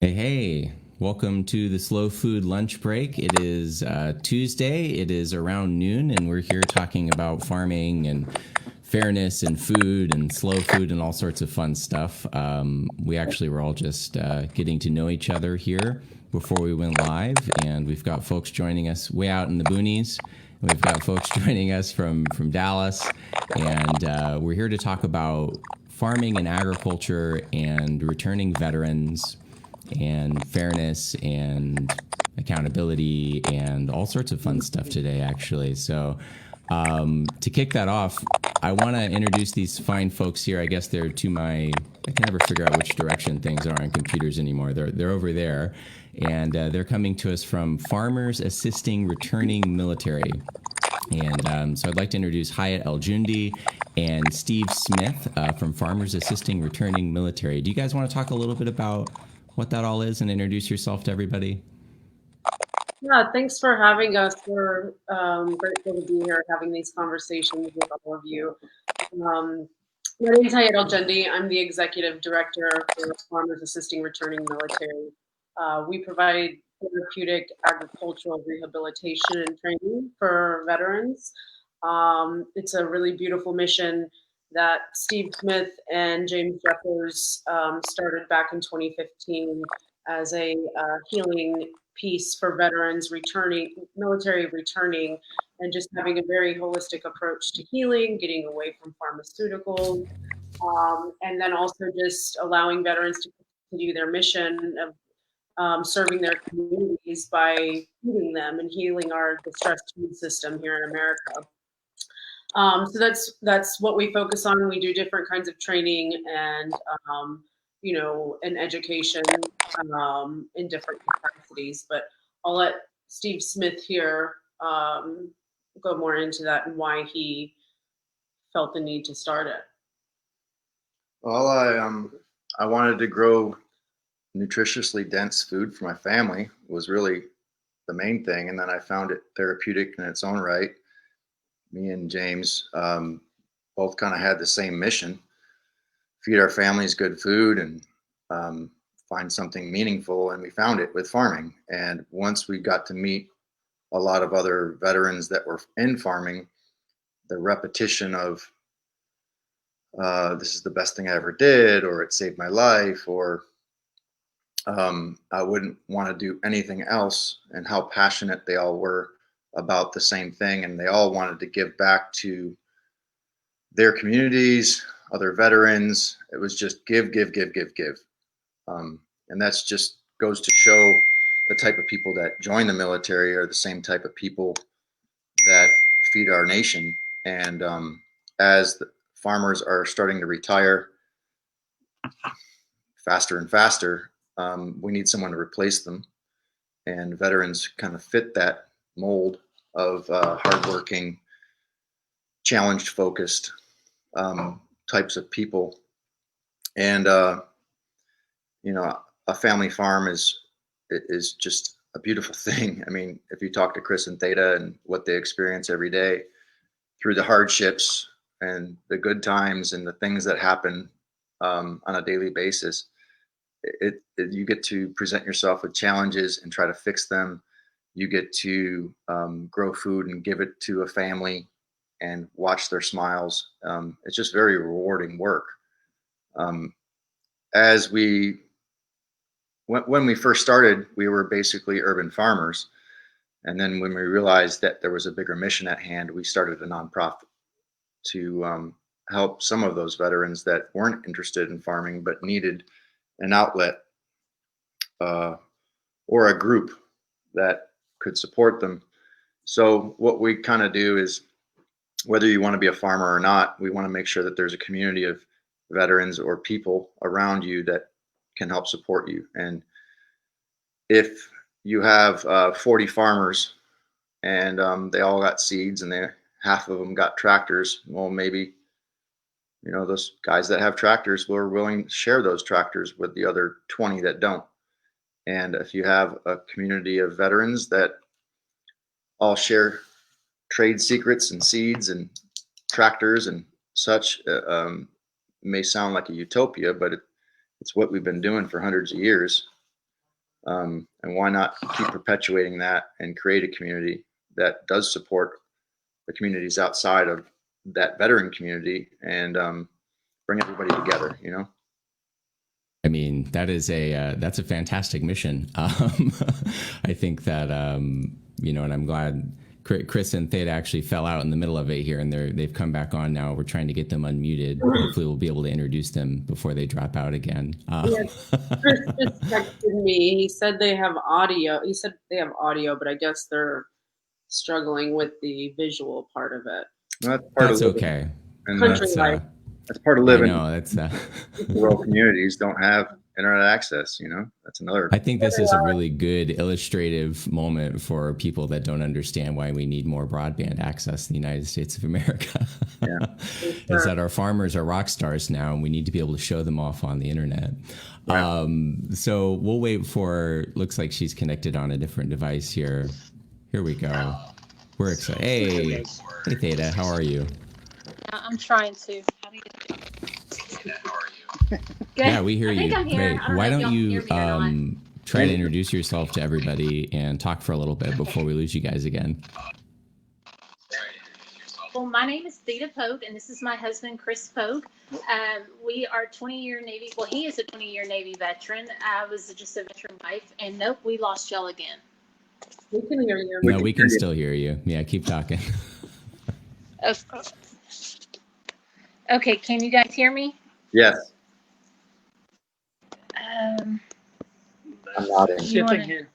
Hey, welcome to the Slow Food Lunch Break. It is Tuesday, it is around noon, and we're here talking about farming and fairness and food and slow food and all sorts of fun stuff. We actually were all just getting to know each other here before we went live, and we've got folks joining us way out in the boonies. We've got folks joining us from Dallas, and we're here to talk about farming and agriculture and returning veterans and fairness and accountability and all sorts of fun stuff today, actually. So to kick that off, I want to introduce these fine folks here. I guess they're to my, I can never figure out which direction things are on computers anymore. They're over there, and they're coming to us from Farmers Assisting Returning Military. And so I'd like to introduce Hyiat El-Jundi and Steve Smith from Farmers Assisting Returning Military. Do you guys want to talk a little bit about what that all is and introduce yourself to everybody? Yeah, thanks for having us. We're grateful to be here having these conversations with all of you. My name is Theda and Chris I'm the Executive Director for Farmers Assisting Returning Military. We provide therapeutic agricultural rehabilitation and training for veterans. It's a really beautiful mission that Steve Smith and James Jeffers started back in 2015 as a healing piece for veterans returning, military returning, and just having a very holistic approach to healing, getting away from pharmaceuticals, and then also just allowing veterans to continue their mission of serving their communities by feeding them and healing our distressed food system here in America. So that's what we focus on. We do different kinds of training and and education in different capacities. But I'll let Steve Smith here go more into that and why he felt the need to start it. Well, I wanted to grow nutritiously dense food for my family was really the main thing, and then I found it therapeutic in its own right. Me and James both kind of had the same mission: feed our families good food and find something meaningful. And we found it with farming. And once we got to meet a lot of other veterans that were in farming, the repetition of this is the best thing I ever did, or it saved my life, or I wouldn't want to do anything else, and how passionate they all were about the same thing. And they all wanted to give back to their communities, other veterans. It was just give, give, give, give, give. And that's just goes to show the type of people that join the military are the same type of people that feed our nation. And as the farmers are starting to retire faster and faster, we need someone to replace them. And veterans kind of fit that mold of hardworking, challenged, focused types of people. And a family farm is just a beautiful thing. I mean, if you talk to Chris and Theda and what they experience every day through the hardships and the good times and the things that happen on a daily basis, you get to present yourself with challenges and try to fix them. You get to grow food and give it to a family and watch their smiles. It's just very rewarding work. As when we first started, we were basically urban farmers. And then when we realized that there was a bigger mission at hand, we started a nonprofit to help some of those veterans that weren't interested in farming but needed an outlet or a group that could support them. So what we kind of do is, whether you want to be a farmer or not, we want to make sure that there's a community of veterans or people around you that can help support you. And if you have 40 farmers and they all got seeds and half of them got tractors, well, maybe those guys that have tractors were willing to share those tractors with the other 20 that don't. And if you have a community of veterans that all share trade secrets and seeds and tractors and such, may sound like a utopia, but it's what we've been doing for hundreds of years. And why not keep perpetuating that and create a community that does support the communities outside of that veteran community and bring everybody together, you know? I mean, that's a fantastic mission. I think that, and I'm glad Chris and Theda actually fell out in the middle of it here, and they've come back on now. We're trying to get them unmuted. Hopefully we'll be able to introduce them before they drop out again. Yes. Chris just texted me. He said they have audio. He said they have audio, but I guess they're struggling with the visual part of it. That's okay. And Country life. That's part of living. No, that's rural communities don't have internet access, you know? That's another. I think this is a really good illustrative moment for people that don't understand why we need more broadband access in the United States of America. Yeah. Is that our farmers are rock stars now, and we need to be able to show them off on the internet. Yeah. So we'll wait for, looks like she's connected on a different device here. Here we go. We're excited. Hey Theda, how are you? I'm trying to. How do you do? How are you? Good. Yeah, we hear I think you. I'm here. Great. Why don't you try try to introduce yourself to everybody and talk for a little bit before we lose you guys again? Well, my name is Theda Pogue, and this is my husband, Chris Pogue. We are 20-year Navy. Well, he is a 20-year Navy veteran. I was just a veteran wife, and nope, we lost y'all again. We can hear you. No, we can still hear you. Yeah, keep talking. Okay, can you guys hear me? Yes. Um, I'm nodding. Shifting here.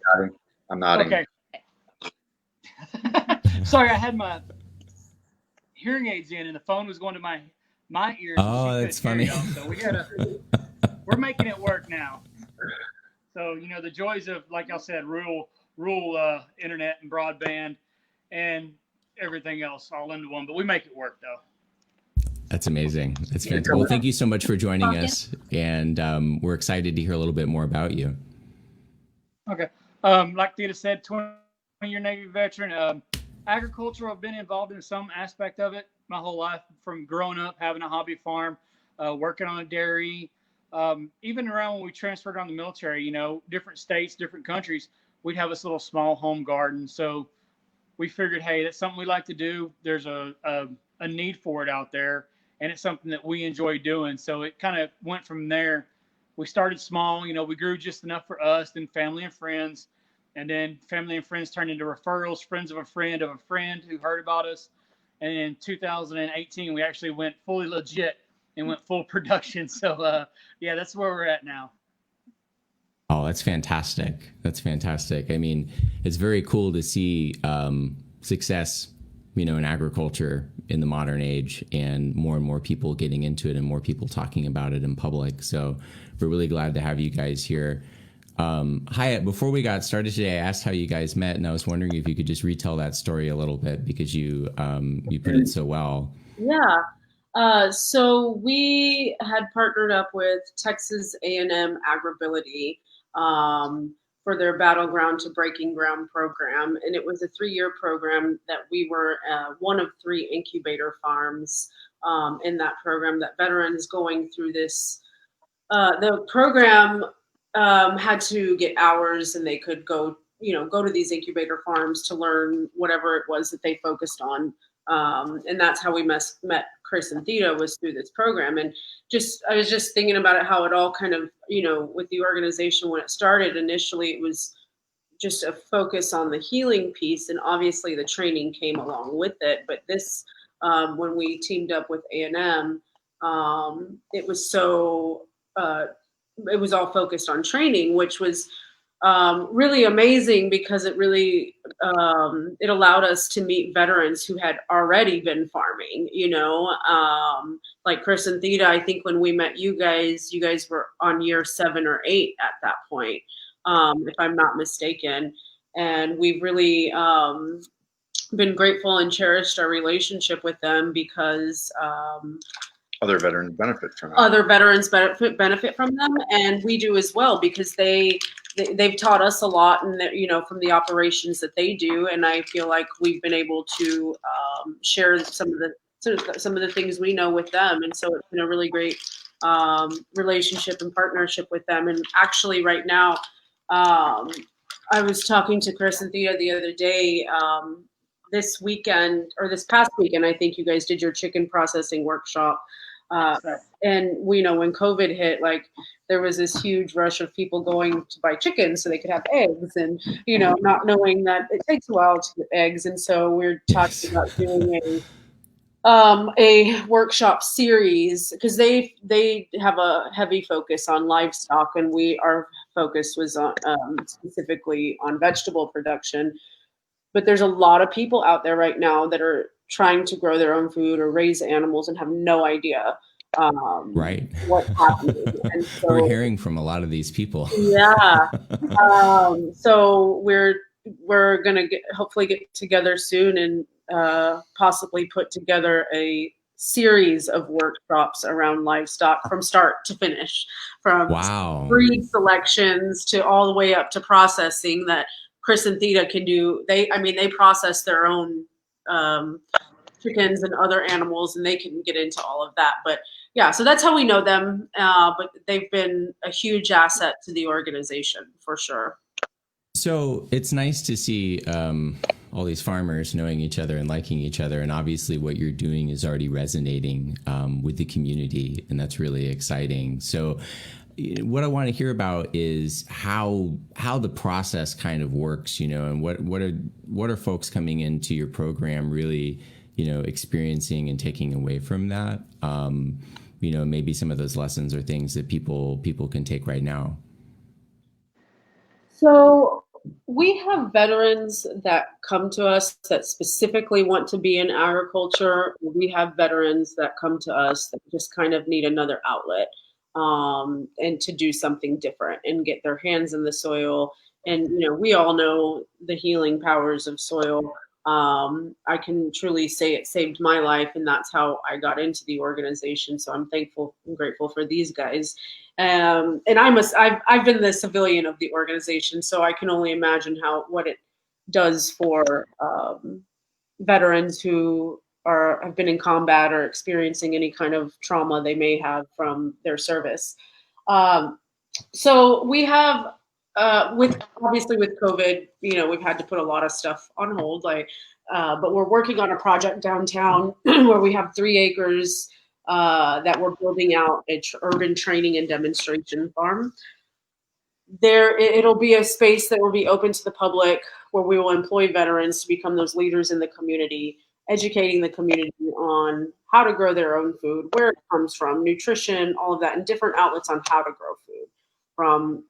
I'm nodding. Okay. Sorry, I had my hearing aids in and the phone was going to my ears. Oh, that's funny. So we're making it work now. So, you know, the joys of, like I said, rural internet and broadband and everything else all into one, but we make it work though. That's amazing. That's fantastic. Well, thank you so much for joining us, and we're excited to hear a little bit more about you. Okay. Like Theda said, 20-year Navy veteran. Agriculture, I've been involved in some aspect of it my whole life, from growing up, having a hobby farm, working on a dairy, even around when we transferred on the military, you know, different states, different countries, we'd have this little small home garden. So we figured, hey, that's something we like to do. There's a need for it out there, and it's something that we enjoy doing. So it kind of went from there. We started small, you know, we grew just enough for us, then family and friends, and then family and friends turned into referrals, friends of a friend who heard about us. And in 2018, we actually went fully legit and went full production. So yeah, that's where we're at now. Oh, that's fantastic. That's fantastic. I mean, it's very cool to see success, you know, in agriculture in the modern age, and more people getting into it and more people talking about it in public. So we're really glad to have you guys here. Hyiat, before we got started today, I asked how you guys met, and I was wondering if you could just retell that story a little bit, because you put it so well. Yeah. So we had partnered up with Texas A&M Agribility for their Battleground to Breaking Ground program. And it was a 3-year program that we were one of 3 incubator farms in that program, that veterans going through this. The program had to get hours, and they could go to these incubator farms to learn whatever it was that they focused on. And that's how we met Chris and Theda, was through this program. And I was just thinking about it, how it all kind of, you know, with the organization, when it started, initially it was just a focus on the healing piece, and obviously the training came along with it. But this, when we teamed up with A&M, it was it was all focused on training, which was really amazing, because it really it allowed us to meet veterans who had already been farming, you know, like Chris and Theda. I think when we met you guys were on year 7 or 8 at that point, if I'm not mistaken. And we've really been grateful and cherished our relationship with them, because Other veterans benefit from it. Other veterans benefit from them, and we do as well, because they've taught us a lot, and you know, from the operations that they do. And I feel like we've been able to share some of the things we know with them, and so it's been a really great relationship and partnership with them. And actually, right now, I was talking to Chris and Thea the other day. This weekend, or this past weekend, I think you guys did your chicken processing workshop. And we know when COVID hit, like there was this huge rush of people going to buy chicken so they could have eggs, and not knowing that it takes a while to get eggs. And so we're talking about doing a workshop series, because they have a heavy focus on livestock, and our focus was on specifically on vegetable production. But there's a lot of people out there right now that are trying to grow their own food or raise animals and have no idea right what's happening. And so, we're hearing from a lot of these people. Yeah. So we're gonna hopefully get together soon and possibly put together a series of workshops around livestock from start to finish, from breed selections to all the way up to processing, that Chris and Theda can do. They process their own chickens and other animals, and they can get into all of that. But yeah, so that's how we know them. But they've been a huge asset to the organization for sure. So it's nice to see all these farmers knowing each other and liking each other. And obviously what you're doing is already resonating with the community, and that's really exciting. So what I want to hear about is how the process kind of works, and what are folks coming into your program really, experiencing and taking away from that. Maybe some of those lessons or things that people can take right now. So we have veterans that come to us that specifically want to be in agriculture. We have veterans that come to us that just kind of need another outlet. And to do something different and get their hands in the soil. And, we all know the healing powers of soil. I can truly say it saved my life, and that's how I got into the organization. So I'm thankful and grateful for these guys. And I've been the civilian of the organization, so I can only imagine what it does for veterans who have been in combat or experiencing any kind of trauma they may have from their service. So we have, obviously with COVID, we've had to put a lot of stuff on hold, but we're working on a project downtown where we have 3 acres that we're building out an urban training and demonstration farm. It'll be a space that will be open to the public, where we will employ veterans to become those leaders in the community, educating the community on how to grow their own food, where it comes from, nutrition, all of that, and different outlets on how to grow food, from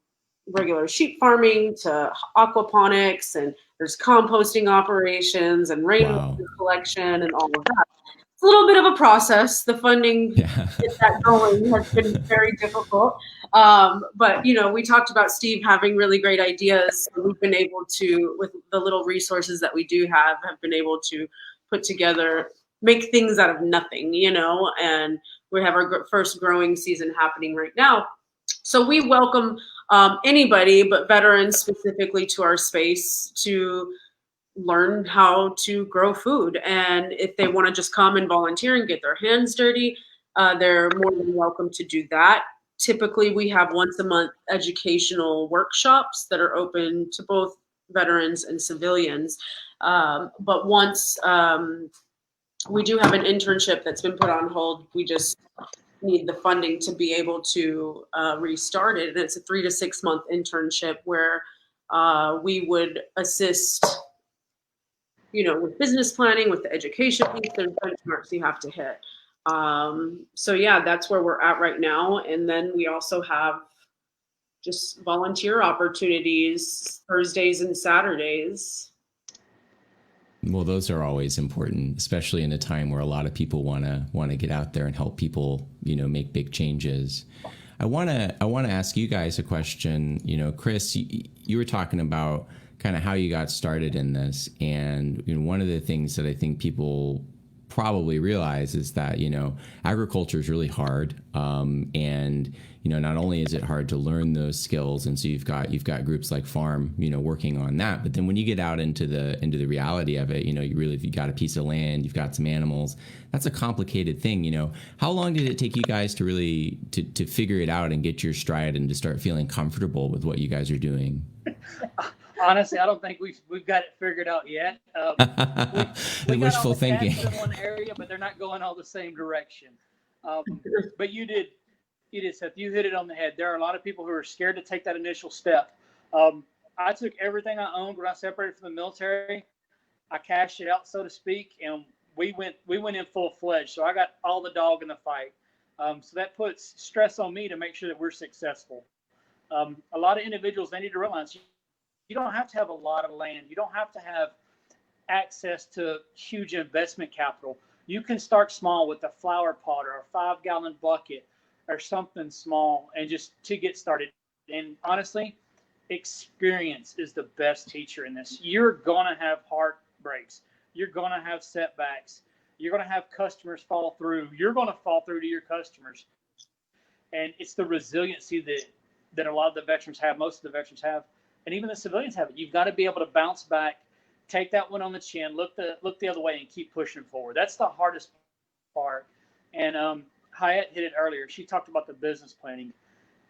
regular sheep farming to aquaponics, and there's composting operations and rainwater collection and all of that. It's a little bit of a process. The funding to get that going has been very difficult. But, we talked about Steve having really great ideas. We've been able to, with the little resources that we do have been able to put together, make things out of nothing, and we have our first growing season happening right now. So we welcome anybody, but veterans specifically, to our space to learn how to grow food. And if they want to just come and volunteer and get their hands dirty, they're more than welcome to do that. Typically, we have once a month educational workshops that are open to both veterans and civilians. But once we do have an internship that's been put on hold, we just need the funding to be able to restart it. And it's a 3 to 6 month internship where we would assist, with business planning, with the education piece. There's benchmarks you have to hit. So yeah, that's where we're at right now. And then we also have just volunteer opportunities Thursdays and Saturdays. Well, those are always important, especially in a time where a lot of people want to get out there and help people, make big changes. I want to ask you guys a question. Chris, you were talking about kind of how you got started in this, and one of the things that I think people probably realize is that, agriculture is really hard. And, not only is it hard to learn those skills. And so you've got groups like F.A.R.M, working on that. But then when you get out into the reality of it, if you got a piece of land, you've got some animals, that's a complicated thing. How long did it take you guys to really to figure it out and get your stride and to start feeling comfortable with what you guys are doing? Honestly, I don't think we've got it figured out yet. We got wishful all the thinking cats in one area, but they're not going all the same direction. But you did, Seth. You hit it on the head. There are a lot of people who are scared to take that initial step. I took everything I owned when I separated from the military. I cashed it out, so to speak, and we went in full fledged. So I got all the dog in the fight. So that puts stress on me to make sure that we're successful. A lot of individuals, they need to realize you don't have to have a lot of land. You don't have to have access to huge investment capital. You can start small with a flower pot or a 5-gallon bucket or something small and just to get started. And honestly, experience is the best teacher in this. You're going to have heartbreaks. You're going to have setbacks. You're going to have customers fall through. You're going to fall through to your customers. And it's the resiliency that a lot of the veterans have, most of the veterans have, and even the civilians have it. You've got to be able to bounce back, take that one on the chin, look the other way, and keep pushing forward. That's the hardest part. And Hyiat hit it earlier. She talked about the business planning.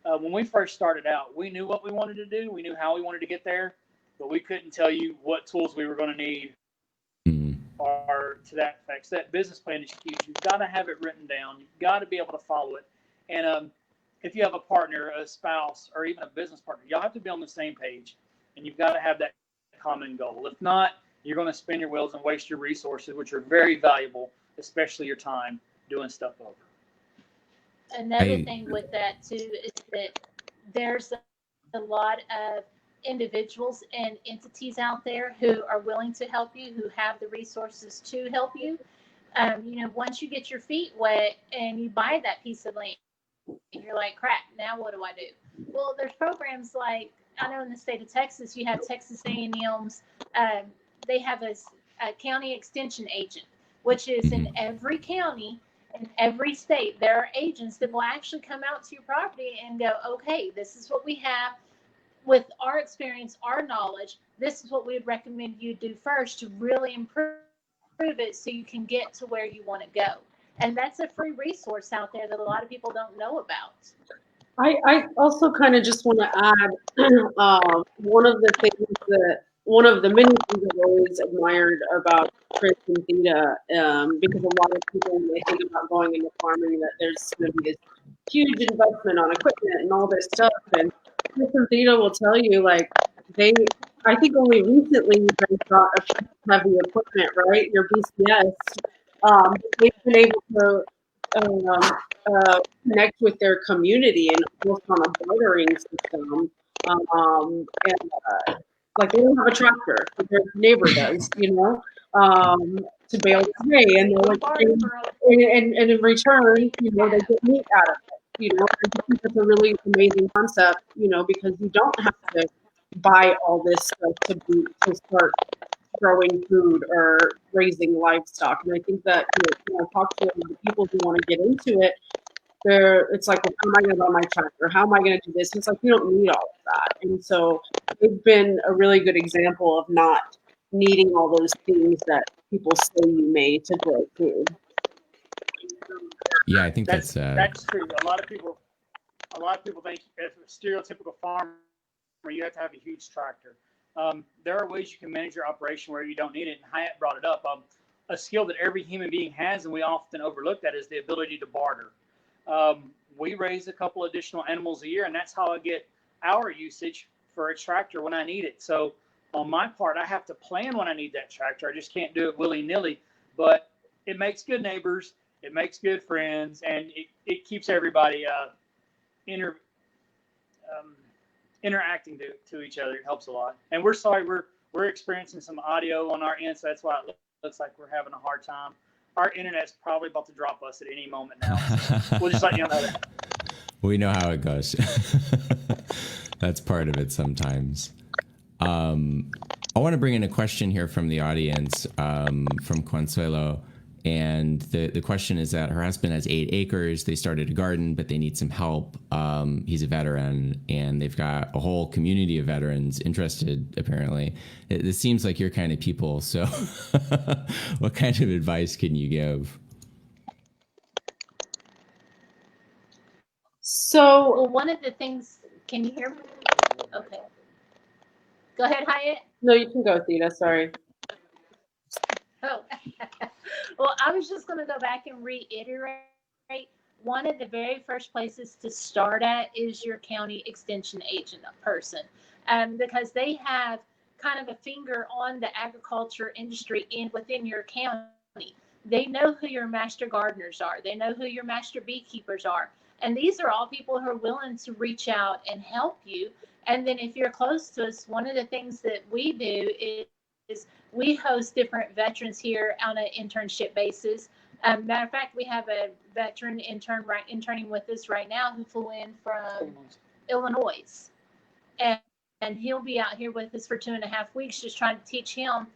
When we first started out, we knew what we wanted to do. We knew how we wanted to get there, but we couldn't tell you what tools we were going to need or to that effect. So that business plan is huge. You've got to have it written down. You've got to be able to follow it. And if you have a partner, a spouse, or even a business partner, y'all have to be on the same page, and you've got to have that common goal. If not, you're going to spin your wheels and waste your resources, which are very valuable, especially your time doing stuff over. Another thing with that too is that there's a lot of individuals and entities out there who are willing to help you, who have the resources to help you. Once you get your feet wet and you buy that piece of land, you're like, crap, now what do I do? Well, there's programs like, I know in the state of Texas, you have Texas A&M's, they have a county extension agent, which is in every county, in every state. There are agents that will actually come out to your property and go, okay, this is what we have. With our experience, our knowledge, this is what we would recommend you do first to really improve it so you can get to where you want to go. And that's a free resource out there that a lot of people don't know about. I also kind of just want to add one of the many things I've always admired about Chris and Theda, because a lot of people, when they think about going into farming, that there's going to be this huge investment on equipment and all this stuff. And Chris and Theda will tell you, like, I think only recently you guys got a heavy equipment, right? Your BCS. They've been able to connect with their community and work on a bartering system. Like, they don't have a tractor, but their neighbor does, to bale hay, and they're like, and in return, they get meat out of it. I think that's a really amazing concept, because you don't have to buy all this stuff to start growing food or raising livestock. And I think that, when I talk to the people who want to get into it, it's like, well, how am I going to buy my tractor? How am I going to do this? It's like, you don't need all of that. And so they've been a really good example of not needing all those things that people say you may to grow food. Yeah, I think that's true. A lot of people think as a stereotypical farmer, you have to have a huge tractor. There are ways you can manage your operation where you don't need it. And Hyiat brought it up. A skill that every human being has, and we often overlook that, is the ability to barter. We raise a couple additional animals a year, and that's how I get our usage for a tractor when I need it. So on my part, I have to plan when I need that tractor. I just can't do it willy-nilly. But it makes good neighbors, it makes good friends, and it keeps everybody interacting to each other. It helps a lot. And we're sorry, we're experiencing some audio on our end, so that's why it looks like we're having a hard time. Our internet's probably about to drop us at any moment now. So we'll just let you know that. We know how it goes. That's part of it sometimes. I want to bring in a question here from the audience, from Consuelo. And the question is that her husband has 8 acres. They started a garden, but they need some help. He's a veteran, and they've got a whole community of veterans interested, apparently. It seems like your kind of people. So what kind of advice can you give? So, Well, one of the things, can you hear me? Okay. Go ahead, Hyiat. no, you can go, Theda. Sorry. Oh, well, I was just going to go back and reiterate. One of the very first places to start at is your county extension agent person, because they have kind of a finger on the agriculture industry within your county. They know who your master gardeners are. They know who your master beekeepers are. And these are all people who are willing to reach out and help you. And then if you're close to us, one of the things that we do is we host different veterans here on an internship basis. Matter of fact, we have a veteran interning with us right now who flew in from Illinois. And he'll be out here with us for 2.5 weeks, just trying to teach him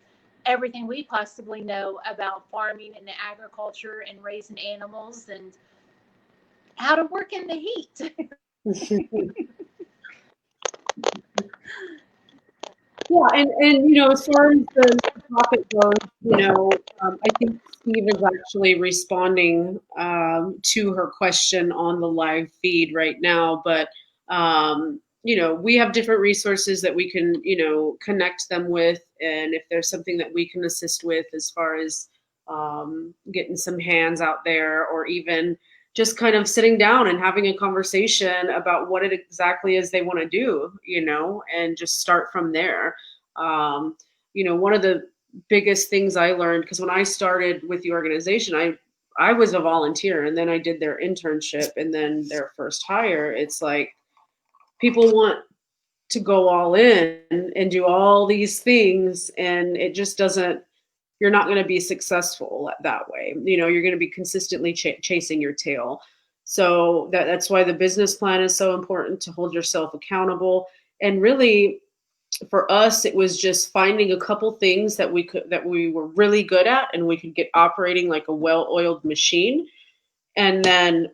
everything we possibly know about farming and agriculture and raising animals and how to work in the heat. Yeah, and you know, as far as the topic goes, you know, I think Steve is actually responding to her question on the live feed right now. But you know, we have different resources that we can, you know, connect them with, and if there's something that we can assist with as far as getting some hands out there, or even just kind of sitting down and having a conversation about what it exactly is they want to do, you know, and just start from there. You know, one of the biggest things I learned, because when I started with the organization, I was a volunteer, and then I did their internship and then their first hire. It's like people want to go all in and do all these things, and it just doesn't, you're not going to be successful that way. You know, you're going to be consistently chasing your tail. So that's why the business plan is so important, to hold yourself accountable. And really, for us, it was just finding a couple things that we were really good at, and we could get operating like a well-oiled machine, and then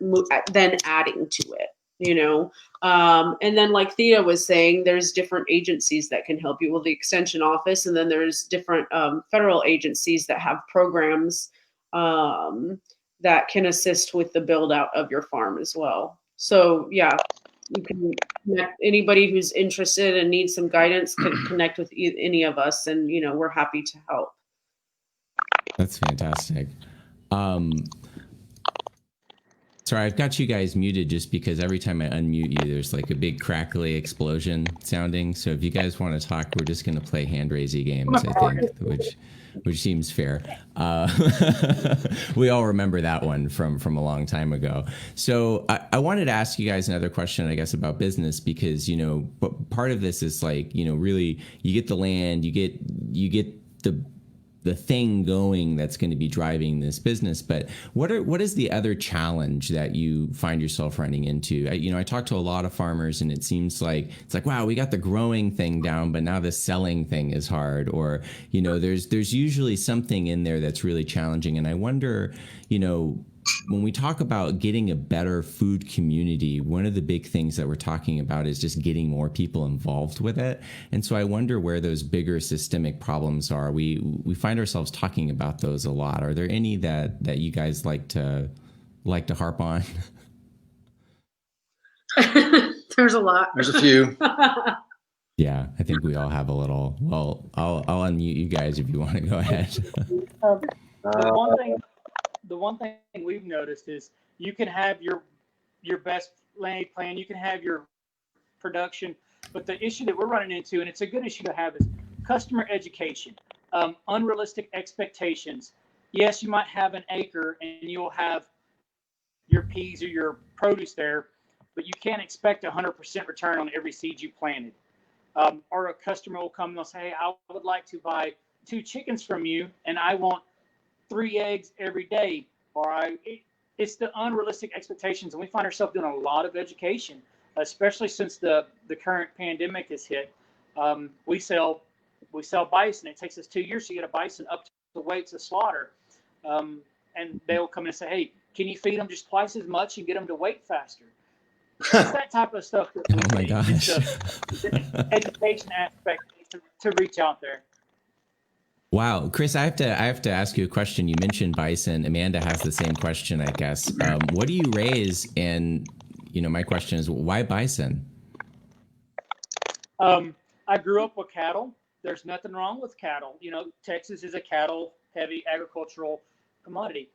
adding to it, you know. And then, like Thea was saying, there's different agencies that can help you. Well, the extension office, and then there's different federal agencies that have programs that can assist with the build out of your farm as well. So yeah, you can connect, anybody who's interested and needs some guidance can connect with any of us, and you know, we're happy to help. That's fantastic. Sorry, I've got you guys muted just because every time I unmute you, there's like a big crackly explosion sounding. So if you guys want to talk, we're just going to play hand raising games, I think, which seems fair. We all remember that one from a long time ago. So I wanted to ask you guys another question, I guess, about business, because, you know, part of this is like, you know, really you get the land, you get the thing going that's going to be driving this business. But what is the other challenge that you find yourself running into? I talk to a lot of farmers, and it seems like it's like, wow, we got the growing thing down, but now the selling thing is hard. Or, you know, there's usually something in there that's really challenging. And I wonder, you know, when we talk about getting a better food community, one of the big things that we're talking about is just getting more people involved with it. And so I wonder where those bigger systemic problems are. We find ourselves talking about those a lot. Are there any that you guys like to harp on? There's a lot. There's a few. Yeah, I think we all have a little. Well, I'll unmute you guys if you want to go ahead. The one thing we've noticed is you can have your best land plan, you can have your production, but the issue that we're running into, and it's a good issue to have, is customer education, unrealistic expectations. Yes, you might have an acre and you'll have your peas or your produce there, but you can't expect 100% return on every seed you planted. Or a customer will come and they'll say, hey, I would like to buy 2 chickens from you, and I want 3 eggs every day. It's the unrealistic expectations, and we find ourselves doing a lot of education, especially since the current pandemic has hit. We sell bison. It takes us 2 years to get a bison up to the weight to slaughter, and they'll come in and say, hey, can you feed them just twice as much and get them to wait faster? It's that type of stuff. That oh my gosh. The education aspect to reach out there. Wow, Chris, I have to ask you a question. You mentioned bison. Amanda has the same question, I guess. What do you raise? And my question is, why bison? I grew up with cattle. There's nothing wrong with cattle. Texas is a cattle-heavy agricultural commodity.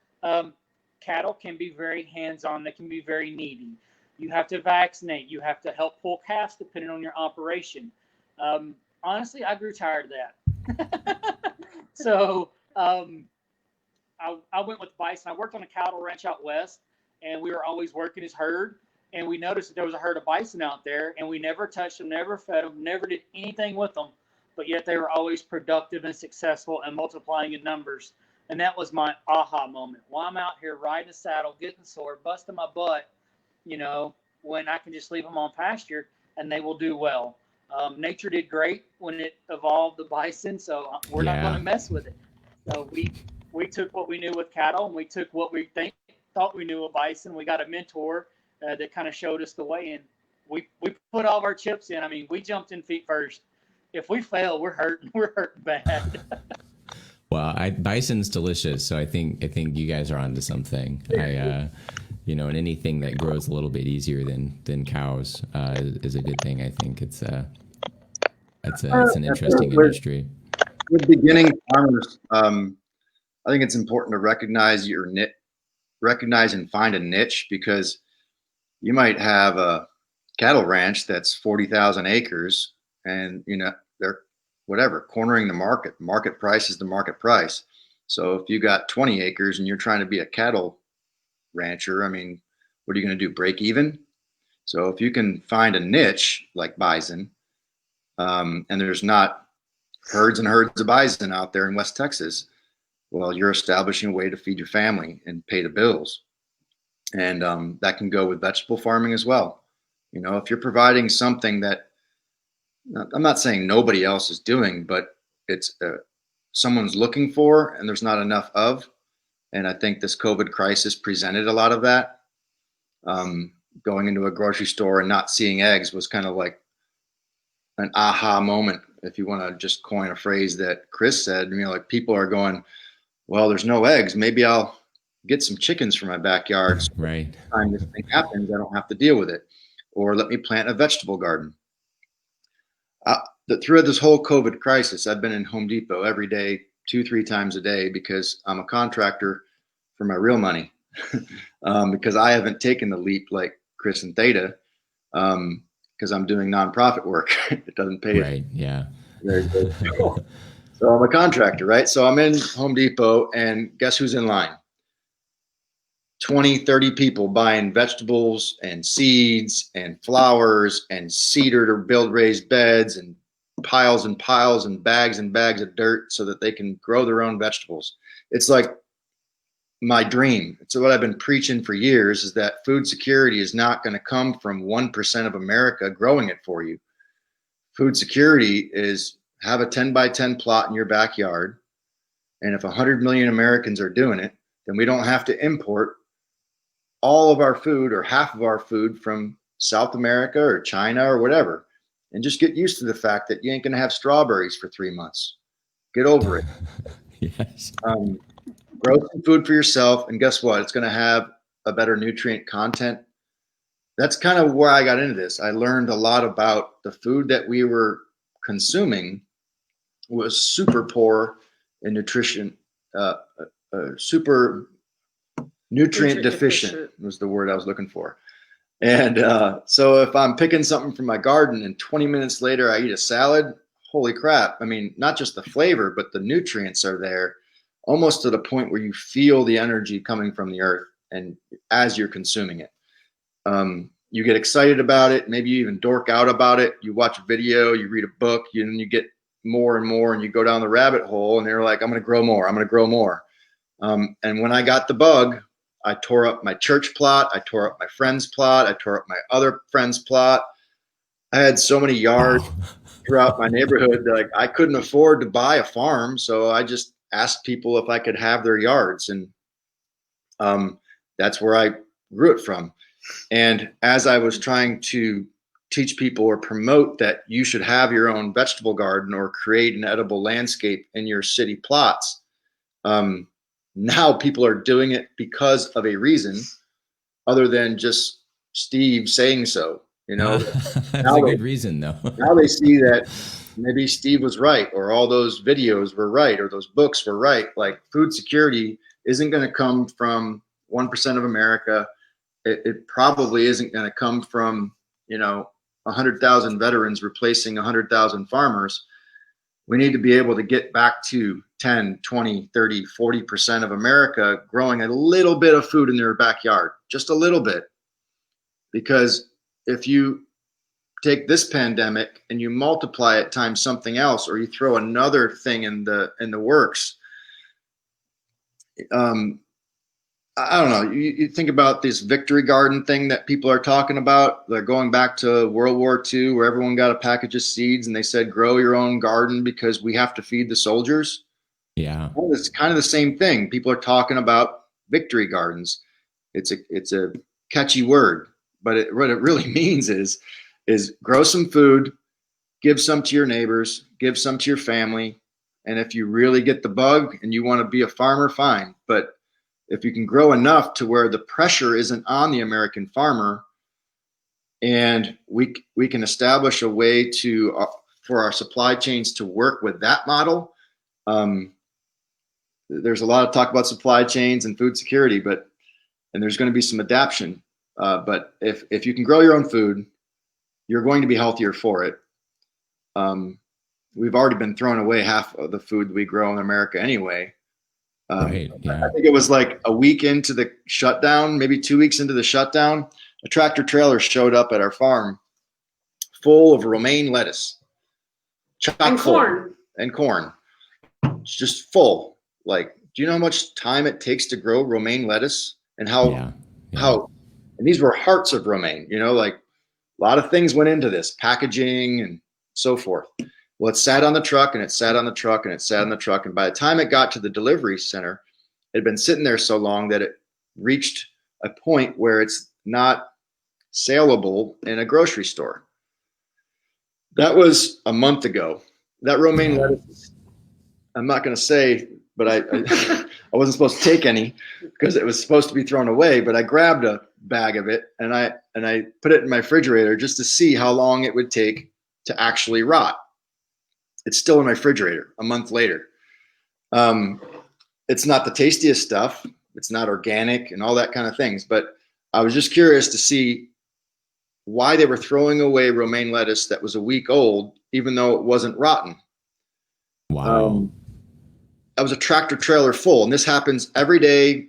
Cattle can be very hands-on. They can be very needy. You have to vaccinate. You have to help pull calves depending on your operation. Honestly, I grew tired of that. So I went with bison. I worked on a cattle ranch out west, and we were always working his herd. And we noticed that there was a herd of bison out there, and we never touched them, never fed them, never did anything with them. But yet they were always productive and successful and multiplying in numbers. And that was my aha moment. While I'm out here riding a saddle, getting sore, busting my butt, when I can just leave them on pasture and they will do well. Nature did great when it evolved the bison, so we're not going to mess with it. So we took what we knew with cattle, and we took what we thought we knew with bison. We got a mentor that kind of showed us the way, and we put all of our chips in. I mean, we jumped in feet first. If we fail, we're hurting bad. Well, bison's delicious, so I think you guys are onto something. And anything that grows a little bit easier than cows is a good thing. I think it's an interesting industry. With beginning farmers, I think it's important to recognize and find a niche, because you might have a cattle ranch that's 40,000 acres, and they're cornering the market. Market price is the market price. So if you got 20 acres and you're trying to be a cattle rancher, I mean, what are you going to do? Break even? So if you can find a niche like bison, and there's not herds and herds of bison out there in West Texas, well, you're establishing a way to feed your family and pay the bills. And that can go with vegetable farming as well. If you're providing something that, I'm not saying nobody else is doing, but it's someone's looking for and there's not enough of. And I think this COVID crisis presented a lot of that. Going into a grocery store and not seeing eggs was kind of like an aha moment, if you want to just coin a phrase that Chris said. Like, people are going, well, there's no eggs. Maybe I'll get some chickens for my backyard. So right. Every time this thing happens, I don't have to deal with it. Or let me plant a vegetable garden. Through this whole COVID crisis, I've been in Home Depot every day, 2-3 times a day, because I'm a contractor for my real money. Because I haven't taken the leap like Chris and Theda, because I'm doing nonprofit work. It doesn't pay. Right. Yeah. So I'm a contractor, right? So I'm in Home Depot, and guess who's in line? 20, 30 people buying vegetables and seeds and flowers and cedar to build raised beds, and piles and piles and bags of dirt so that they can grow their own vegetables. It's like my dream. It's what I've been preaching for years, is that food security is not going to come from 1% of America growing it for you. Food security is have a 10 by 10 plot in your backyard. And if 100 million Americans are doing it, then we don't have to import all of our food or half of our food from South America or China or whatever. And just get used to the fact that you ain't going to have strawberries for 3 months. Get over it. Yes. Grow some food for yourself, and guess what? It's going to have a better nutrient content. That's kind of where I got into this. I learned a lot about the food that we were consuming was super poor in nutrition, super nutrient deficient was the word I was looking for. And so if I'm picking something from my garden and 20 minutes later I eat a salad, holy crap. I mean, not just the flavor, but the nutrients are there, almost to the point where you feel the energy coming from the earth and as you're consuming it. You get excited about it. Maybe you even dork out about it. You watch a video, you read a book, and you get more and more, and you go down the rabbit hole, and they're like, I'm going to grow more. I'm going to grow more. And when I got the bug, I tore up my church plot. I tore up my friend's plot. I tore up my other friend's plot. I had so many yards throughout my neighborhood that I couldn't afford to buy a farm. So I just asked people if I could have their yards. And That's where I grew it from. And as I was trying to teach people or promote that you should have your own vegetable garden or create an edible landscape in your city plots, now people are doing it because of a reason other than just Steve saying so. That's a good reason, though. Now they see that maybe Steve was right, or all those videos were right, or those books were right. Like, food security isn't going to come from 1% of America. It probably isn't going to come from 100,000 veterans replacing 100,000 farmers. We need to be able to get back to 10, 20, 30, 40% of America growing a little bit of food in their backyard, just a little bit. Because if you take this pandemic and you multiply it times something else, or you throw another thing in the works, I don't know. You think about this victory garden thing that people are talking about. They're going back to World War II, where everyone got a package of seeds and they said, grow your own garden because we have to feed the soldiers. Yeah. Well, it's kind of the same thing. People are talking about victory gardens. It's a catchy word, but what it really means is grow some food, give some to your neighbors, give some to your family. And if you really get the bug and you want to be a farmer, fine. But if you can grow enough to where the pressure isn't on the American farmer, and we can establish a way to for our supply chains to work with that model. There's a lot of talk about supply chains and food security, and there's going to be some adaptation. But if you can grow your own food, you're going to be healthier for it. We've already been throwing away half of the food we grow in America anyway. Right. Yeah. I think it was like a week into the shutdown, maybe 2 weeks into the shutdown, a tractor trailer showed up at our farm full of romaine lettuce, And corn. and corn. It's just full. Like, do you know how much time it takes to grow romaine lettuce, and how and these were hearts of romaine, like a lot of things went into this, packaging and so forth. Well, it sat on the truck, and it sat on the truck, and it sat on the truck. And by the time it got to the delivery center, it had been sitting there so long that it reached a point where it's not saleable in a grocery store. That was a month ago. That romaine lettuce, I'm not going to say, but I wasn't supposed to take any because it was supposed to be thrown away. But I grabbed a bag of it, and I put it in my refrigerator just to see how long it would take to actually rot. It's still in my refrigerator a month later. It's not the tastiest stuff. It's not organic and all that kind of things. But I was just curious to see why they were throwing away romaine lettuce that was a week old, even though it wasn't rotten. Wow. That was a tractor trailer full. And this happens every day,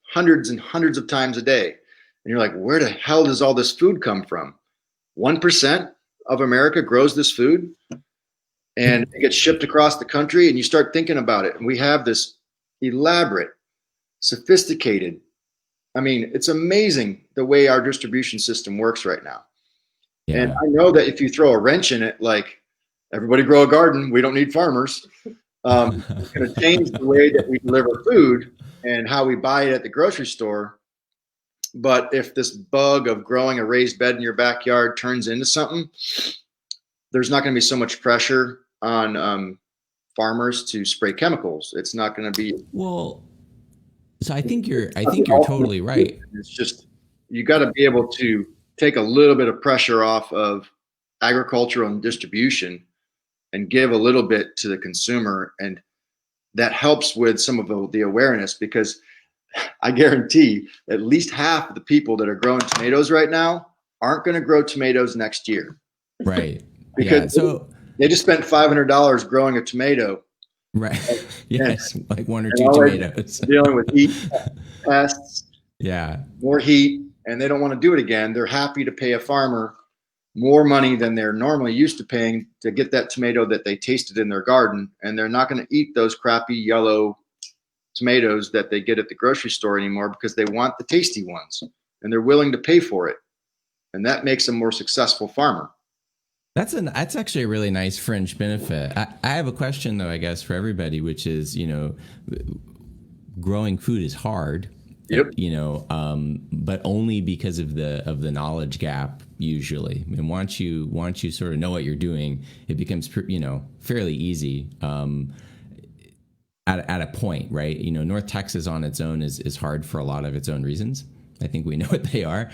hundreds and hundreds of times a day. And you're like, where the hell does all this food come from? 1% of America grows this food, and it gets shipped across the country, and you start thinking about it. And we have this elaborate, sophisticated, it's amazing the way our distribution system works right now. Yeah. And I know that if you throw a wrench in it, like, everybody grow a garden, we don't need farmers, it's going to change the way that we deliver food and how we buy it at the grocery store. But if this bug of growing a raised bed in your backyard turns into something, there's not going to be so much pressure on farmers to spray chemicals. It's not going to be well. So I think you're totally right. It's just, you got to be able to take a little bit of pressure off of agricultural and distribution and give a little bit to the consumer, and that helps with some of the awareness, because I guarantee at least half of the people that are growing tomatoes right now aren't going to grow tomatoes next year. Right. Because they just spent $500 growing a tomato. Right. Yes. Like one or two tomatoes. Dealing with heat, pests. Yeah. More heat, and they don't want to do it again. They're happy to pay a farmer more money than they're normally used to paying to get that tomato that they tasted in their garden. And they're not going to eat those crappy yellow tomatoes that they get at the grocery store anymore, because they want the tasty ones, and they're willing to pay for it. And that makes a more successful farmer. That's actually a really nice fringe benefit. I have a question, though, I guess, for everybody, which is, growing food is hard. Yep. But only because of the knowledge gap usually. I mean, once you sort of know what you're doing, it becomes fairly easy. At a point, right? North Texas on its own is hard for a lot of its own reasons. I think we know what they are.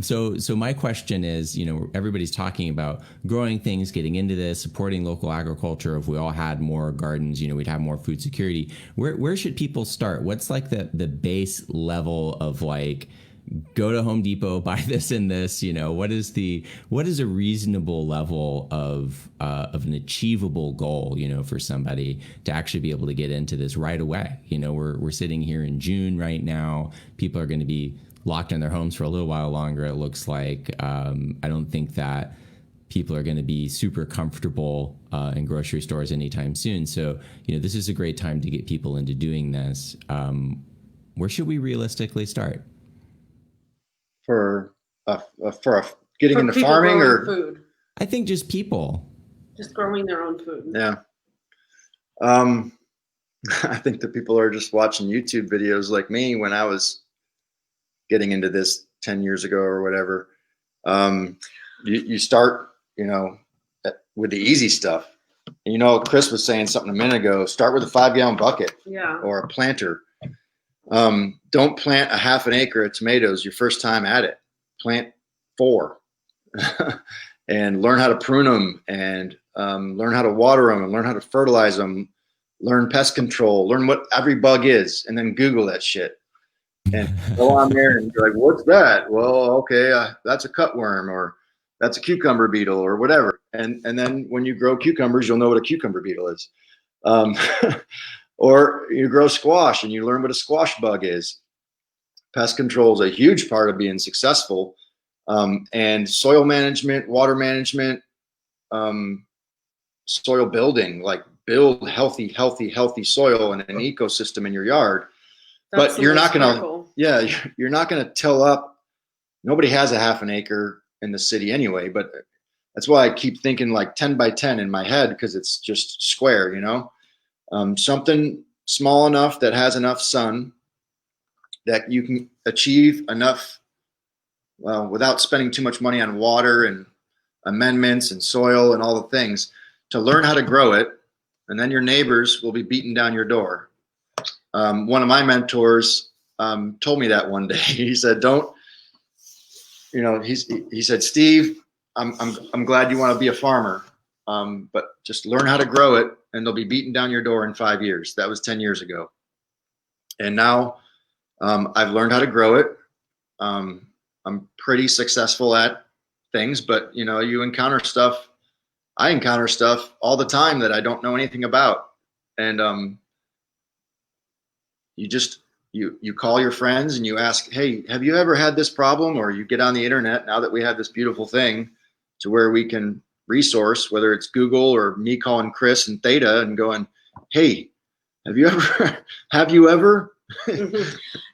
So my question is, everybody's talking about growing things, getting into this, supporting local agriculture. If we all had more gardens, we'd have more food security. Where should people start? What's like the base level of like, go to Home Depot, buy this and this, what is a reasonable level of an achievable goal, for somebody to actually be able to get into this right away? We're sitting here in June right now. People are going to be locked in their homes for a little while longer. It looks like, I don't think that people are going to be super comfortable in grocery stores anytime soon. So, this is a great time to get people into doing this. Where should we realistically start? For getting into farming or food? I think just people. Just growing their own food. Yeah. I think that people are just watching YouTube videos like me when I was getting into this 10 years ago or whatever. You start, with the easy stuff. And, Chris was saying something a minute ago, start with a 5-gallon bucket or a planter. Don't plant a half an acre of tomatoes your first time at it. Plant 4 and learn how to prune them and learn how to water them and learn how to fertilize them, learn pest control, learn what every bug is, and then Google that shit. And go on there and be like, what's that? Well, okay, that's a cutworm or that's a cucumber beetle or whatever. And then when you grow cucumbers, you'll know what a cucumber beetle is. Or you grow squash and you learn what a squash bug is. Pest control is a huge part of being successful. And soil management, water management, soil building, like build healthy soil and an ecosystem in your yard. But you're not going to, you're not going to till up. Nobody has a half an acre in the city anyway, but that's why I keep thinking like 10 by 10 in my head, because it's just square, something small enough that has enough sun that you can achieve enough, without spending too much money on water and amendments and soil and all the things, to learn how to grow it. And then your neighbors will be beating down your door. One of my mentors told me that one day. He said, he said, Steve, I'm glad you want to be a farmer, but just learn how to grow it and they'll be beating down your door in 5 years. That was 10 years ago. And now I've learned how to grow it. I'm pretty successful at things, but you encounter stuff. I encounter stuff all the time that I don't know anything about. And you call your friends and you ask, hey, have you ever had this problem? Or you get on the internet now that we have this beautiful thing to where we can resource, whether it's Google or me calling Chris and Theda and going, hey, have you ever?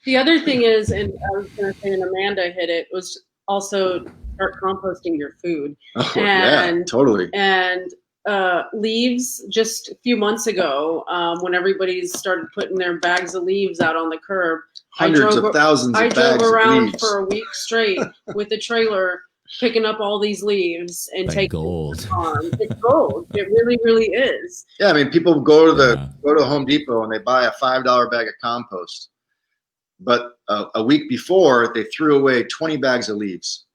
The other thing is, and I was going to say, and Amanda hit it, was also start composting your food. Oh, yeah, totally. And leaves just a few months ago, when everybody started putting their bags of leaves out on the curb. Hundreds of thousands of bags of leaves. I drove around for a week straight with a trailer picking up all these leaves and like taking gold. It to the farm. It's gold. It really, really is. Yeah, I mean, people go to Home Depot and they buy a $5 bag of compost, but a week before they threw away 20 bags of leaves.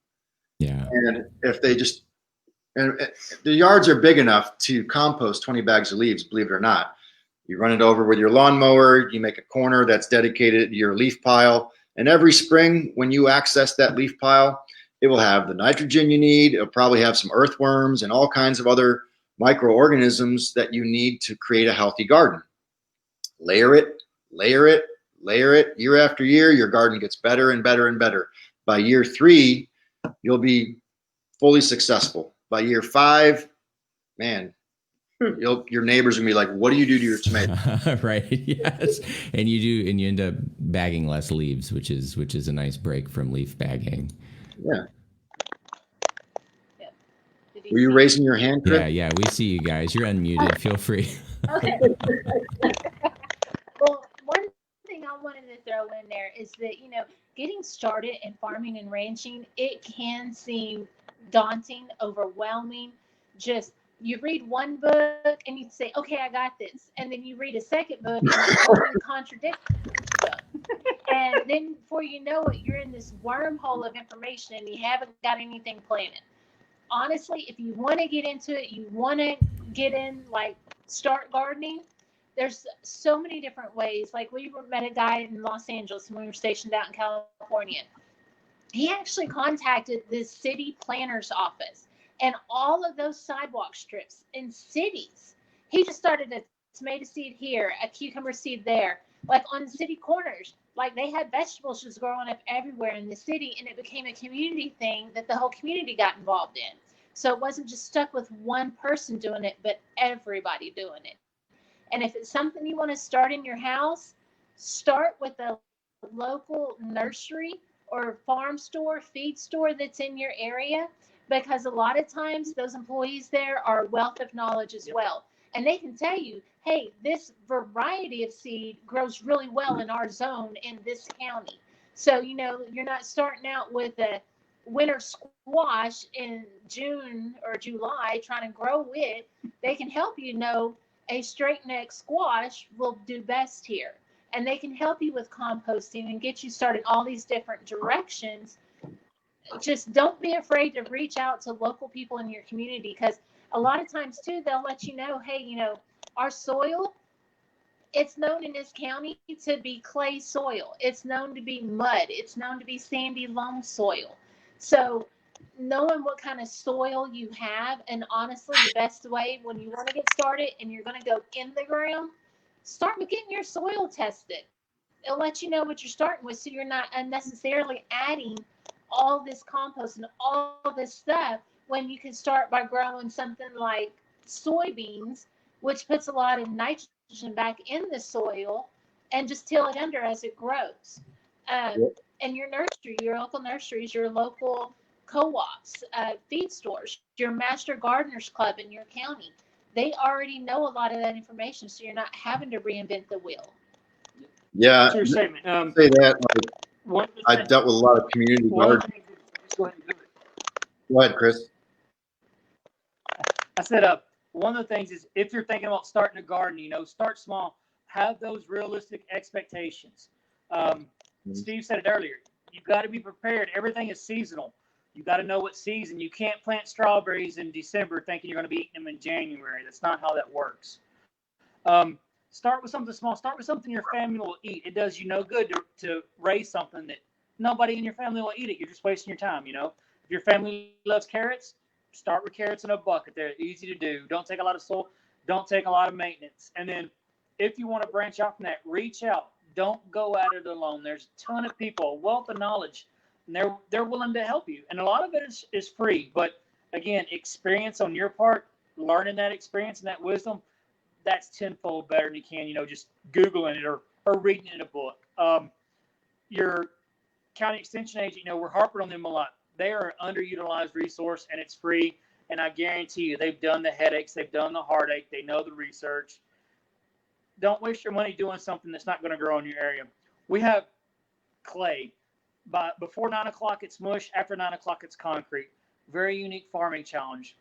Yeah, and if they just and the yards are big enough to compost 20 bags of leaves, believe it or not. You run it over with your lawnmower, you make a corner that's dedicated to your leaf pile, and every spring when you access that leaf pile, it will have the nitrogen you need. It'll probably have some earthworms and all kinds of other microorganisms that you need to create a healthy garden. Layer it year after year. Your garden gets better and better and better. By year 3, you'll be fully successful. By year 5, man, your neighbors will be like, what do you do to your tomatoes? Right. Yes. And you end up bagging less leaves, which is a nice break from leaf bagging. Yeah. Were you raising your hand, Chris? Yeah, we see you guys. You're unmuted. Feel free. Okay. Well, one thing I wanted to throw in there is that, you know, getting started in farming and ranching, it can seem daunting, overwhelming. Just you read one book and you say, okay, I got this. And then you read a second book and it totally contradicts the book. And then before you know it, you're in this wormhole of information and you haven't got anything planned. Honestly, if you want to get into it, you want to get in, like, start gardening, there's so many different ways. Like, we met a guy in Los Angeles when we were stationed out in California. He actually contacted the city planner's office and all of those sidewalk strips in cities. He just started a tomato seed here, a cucumber seed there, like on city corners. Like, they had vegetables just growing up everywhere in the city, and it became a community thing that the whole community got involved in. So it wasn't just stuck with one person doing it, but everybody doing it. And if it's something you want to start in your house, start with a local nursery or farm store, feed store that's in your area, because a lot of times those employees there are a wealth of knowledge as well. And they can tell you, hey, this variety of seed grows really well in our zone in this county. So, you know, you're not starting out with a winter squash in June or July trying to grow it. They can help you know a straight neck squash will do best here. And they can help you with composting and get you started all these different directions. Just don't be afraid to reach out to local people in your community, because a lot of times too, they'll let you know, hey, you know, our soil, it's known in this county to be clay soil. It's known to be mud. It's known to be sandy loam soil. So knowing what kind of soil you have, and honestly, the best way when you want to get started and you're going to go in the ground, start with getting your soil tested. It'll let you know what you're starting with, so you're not unnecessarily adding all this compost and all this stuff when you can start by growing something like soybeans, which puts a lot of nitrogen back in the soil, and just till it under as it grows. And your nursery, your local nurseries, your local co-ops, feed stores, your master gardeners club in your county, they already know a lot of that information, so you're not having to reinvent the wheel. Yeah, True statement. say that. Like, I dealt with a lot of community gardening. Go ahead and do it. Go ahead, Chris. I said, one of the things is, if you're thinking about starting a garden, you know, start small, have those realistic expectations. Steve said it earlier. You've got to be prepared. Everything is seasonal. You got to know what season. You can't plant strawberries in December thinking you're going to be eating them in January. That's not how that works. Start with something small. Start with something your family will eat. It does you no good to raise something that nobody in your family will eat it. You're just wasting your time, you know. If your family loves carrots, start with carrots in a bucket. They're easy to do. Don't take a lot of soil. Don't take a lot of maintenance. And then if you want to branch out from that, reach out. Don't go at it alone. There's a ton of people, a wealth of knowledge, and they're willing to help you. And a lot of it is free. But again, experience on your part, learning that experience and that wisdom, that's tenfold better than you can, you know, just Googling it or reading it in a book. Your county extension agent, you know, we're harping on them a lot. They are an underutilized resource, and it's free. And I guarantee you, they've done the headaches, they've done the heartache, they know the research. Don't waste your money doing something that's not going to grow in your area. We have clay. But before 9 o'clock, it's mush. After 9 o'clock, it's concrete. Very unique farming challenge.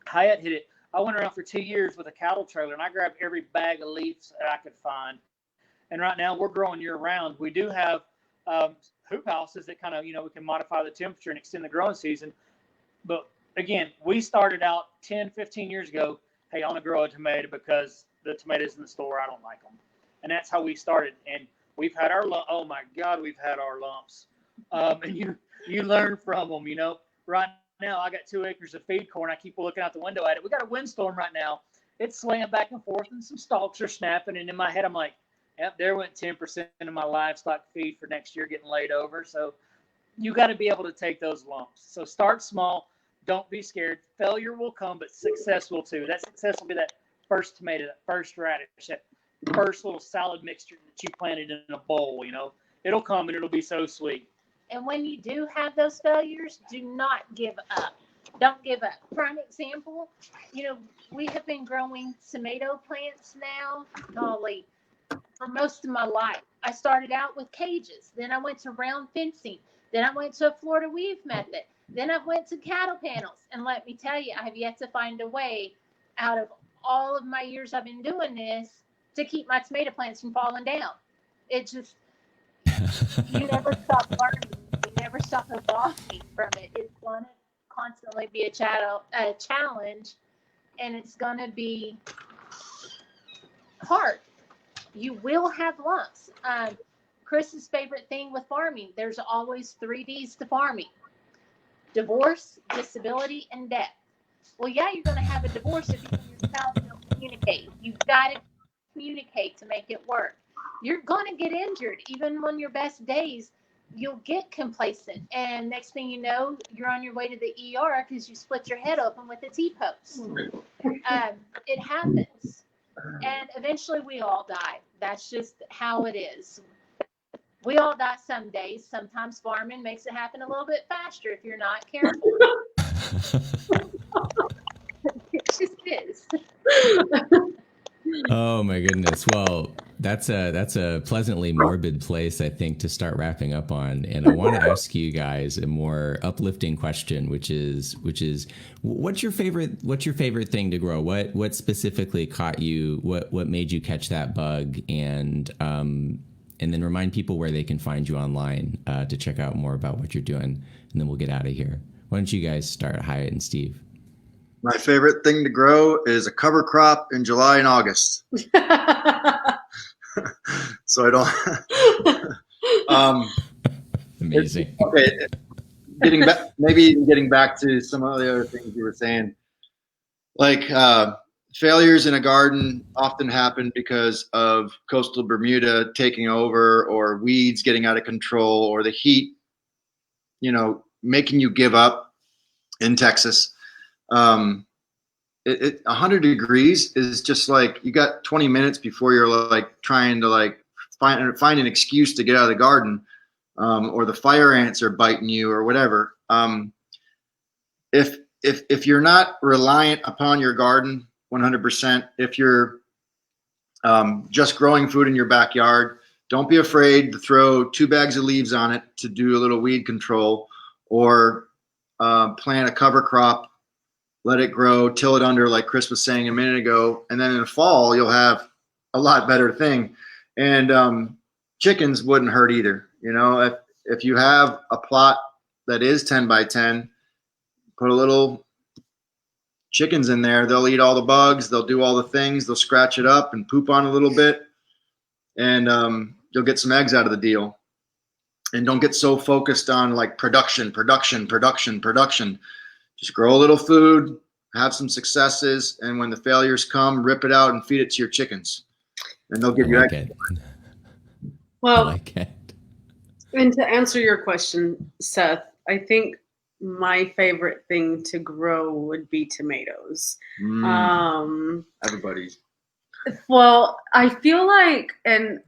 Hyiat hit it. I went around for 2 years with a cattle trailer, and I grabbed every bag of leaves that I could find. And right now, we're growing year-round. We do have hoop houses that kind of, you know, we can modify the temperature and extend the growing season. But, again, we started out 10, 15 years ago, hey, I want to grow a tomato because the tomatoes in the store, I don't like them. And that's how we started. And we've had our oh, my God, we've had our lumps. And you learn from them, you know. Right now, I got 2 acres of feed corn. I keep looking out the window at it. We got a windstorm right now. It's swaying back and forth, and some stalks are snapping. And in my head, I'm like, yep, there went 10% of my livestock feed for next year getting laid over. So you got to be able to take those lumps. So start small. Don't be scared. Failure will come, but success will too. That success will be that first tomato, that first radish, that first little salad mixture that you planted in a bowl, you know. It'll come, and it'll be so sweet. And when you do have those failures, do not give up. Don't give up. Prime example, you know, we have been growing tomato plants now, golly, for most of my life. I started out with cages. Then I went to round fencing. Then I went to a Florida weave method. Then I went to cattle panels. And let me tell you, I have yet to find a way out of all of my years I've been doing this to keep my tomato plants from falling down. It just, you never stop learning. You never stop evolving from it. It's going to constantly be a challenge, and it's going to be hard. You will have lumps. Chris's favorite thing with farming, there's always 3 Ds to farming: divorce, disability, and death. Well, yeah, you're going to have a divorce if you and your spouse don't communicate. You've got to communicate to make it work. You're going to get injured. Even on your best days, you'll get complacent. And next thing you know, you're on your way to the ER because you split your head open with a T-post. It happens. And eventually we all die. That's just how it is. We all die some days. Sometimes farming makes it happen a little bit faster if you're not careful. It just is. Oh my goodness. Well, that's a pleasantly morbid place, I think, to start wrapping up on. And I want to ask you guys a more uplifting question, which is what's your favorite thing to grow? What specifically caught you? What made you catch that bug? And then remind people where they can find you online to check out more about what you're doing. And then we'll get out of here. Why don't you guys start, Hyiat and Steve? My favorite thing to grow is a cover crop in July and August. So I don't. Amazing. Okay, getting back to some of the other things you were saying, like failures in a garden often happen because of coastal Bermuda taking over, or weeds getting out of control, or the heat, making you give up in Texas. 100 degrees is just like, you got 20 minutes before you're like trying to like find an excuse to get out of the garden, or the fire ants are biting you or whatever. If you're not reliant upon your garden 100%, if you're just growing food in your backyard, don't be afraid to throw 2 bags of leaves on it to do a little weed control, or plant a cover crop, let it grow, till it under, like Chris was saying a minute ago, and then in the fall you'll have a lot better thing. And chickens wouldn't hurt either. If you have a plot that is 10 by 10, put a little chickens in there. They'll eat all the bugs, they'll do all the things, they'll scratch it up and poop on a little bit, and you'll get some eggs out of the deal. And don't get so focused on like production. Just grow a little food, have some successes, and when the failures come, rip it out and feed it to your chickens, and they'll give you eggs. Well, I like it. And to answer your question, Seth, I think my favorite thing to grow would be tomatoes. Everybody's. Well, I feel like, and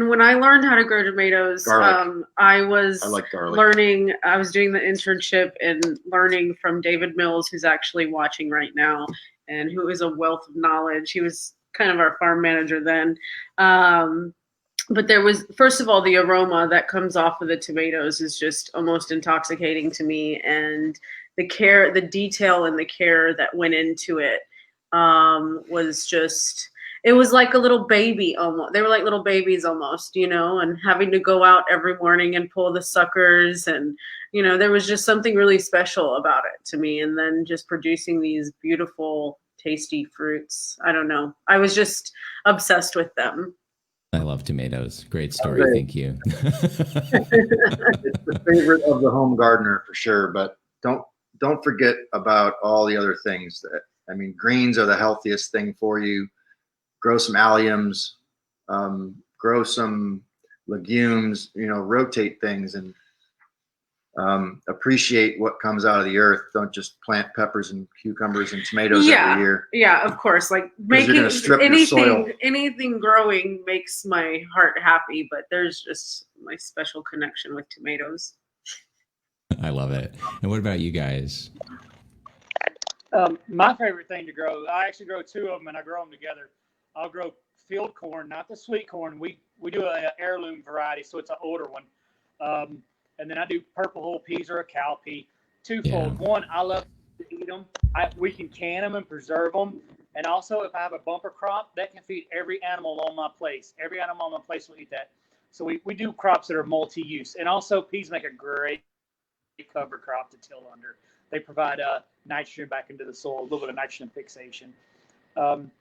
when I learned how to grow tomatoes, I like learning. I was doing the internship and learning from David Mills, who's actually watching right now, and who is a wealth of knowledge. He was kind of our farm manager then. But there was, first of all, the aroma that comes off of the tomatoes is just almost intoxicating to me, and the care, the detail, and the care that went into it was just. It was like a little baby almost. They were like little babies almost, and having to go out every morning and pull the suckers. And, there was just something really special about it to me. And then just producing these beautiful, tasty fruits. I don't know. I was just obsessed with them. I love tomatoes. Great story. Okay. Thank you. It's the favorite of the home gardener for sure. But don't forget about all the other things. Greens are the healthiest thing for you. Grow some alliums, grow some legumes, rotate things, and appreciate what comes out of the earth. Don't just plant peppers and cucumbers and tomatoes every year. Yeah, of course. Like making anything growing makes my heart happy, but there's just my special connection with tomatoes. I love it. And what about you guys? My favorite thing to grow, I actually grow 2 of them, and I grow them together. I'll grow field corn, not the sweet corn. We we do a heirloom variety, so it's an older one. And then I do purple hull peas or a cowpea. Twofold. Yeah. One, I love to eat them. We can can them and preserve them. And also, if I have a bumper crop, that can feed every animal on my place. Every animal on my place will eat that. So we do crops that are multi-use. And also, peas make a great cover crop to till under. They provide nitrogen back into the soil, a little bit of nitrogen fixation. And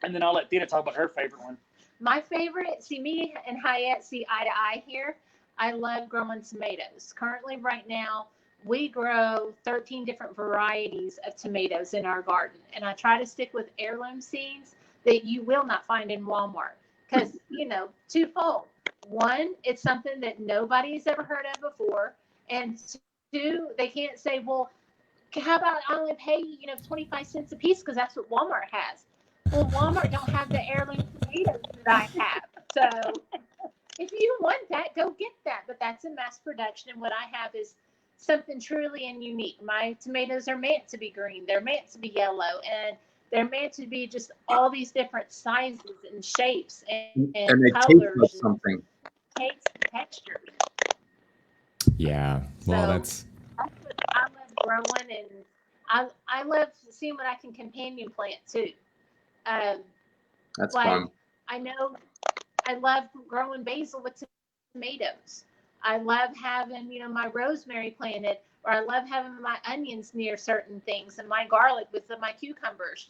then I'll let Theda talk about her favorite one. My favorite, see, me and Hyiat see eye to eye here. I love growing tomatoes. Currently, right now, we grow 13 different varieties of tomatoes in our garden. And I try to stick with heirloom seeds that you will not find in Walmart. Because, twofold. One, it's something that nobody's ever heard of before. And two, they can't say, well, how about I only pay, 25 cents a piece because that's what Walmart has. Well, Walmart don't have the heirloom tomatoes that I have. So if you want that, go get that. But that's in mass production. And what I have is something truly and unique. My tomatoes are meant to be green. They're meant to be yellow. And they're meant to be just all these different sizes and shapes and they colors. taste like something. Taste and texture. Yeah. Well, So that's what I love growing, and I love seeing what I can companion plant too. That's Like, fun. I know I love growing basil with tomatoes. I love having, my rosemary planted, or I love having my onions near certain things and my garlic with my cucumbers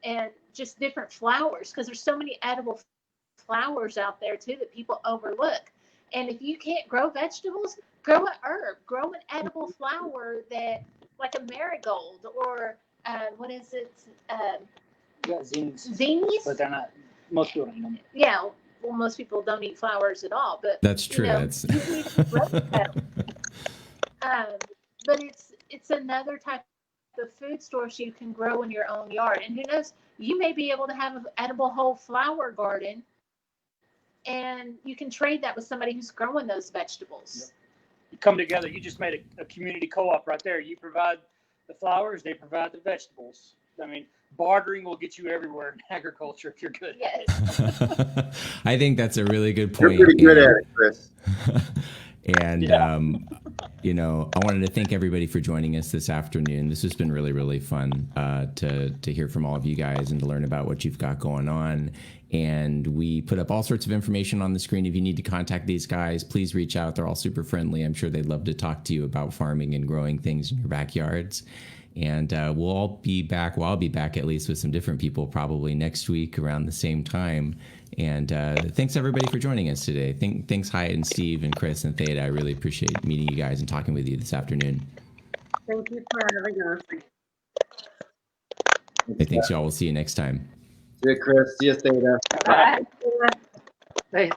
and just different flowers, because there's so many edible flowers out there too that people overlook. And if you can't grow vegetables, grow an herb, grow an edible flower that, like a marigold, or what is it? You got zines, Zinnies? but they're not. Most people don't eat them. Yeah, well, most people don't eat flowers at all, but that's true. you need to grow petals. But it's another type of food source you can grow in your own yard, and who knows, you may be able to have an edible whole flower garden, and you can trade that with somebody who's growing those vegetables. Yep. You come together. You just made a community co-op right there. You provide the flowers, they provide the vegetables. I mean, bartering will get you everywhere in agriculture if you're good. Yes. I think that's a really good point. You're pretty good at it, Chris. And, Yeah. I wanted to thank everybody for joining us this afternoon. This has been really, really fun to hear from all of you guys and to learn about what you've got going on. And we put up all sorts of information on the screen. If you need to contact these guys, please reach out. They're all super friendly. I'm sure they'd love to talk to you about farming and growing things in your backyards. And we'll all be back. Well, I'll be back at least with some different people probably next week around the same time. And thanks everybody for joining us today. Thanks Hyiat and Steve and Chris and Theda. I really appreciate meeting you guys and talking with you this afternoon. Thank you for having us. Hey, thanks y'all. We'll see you next time. See you, Chris. See you, Theda. Bye. Bye.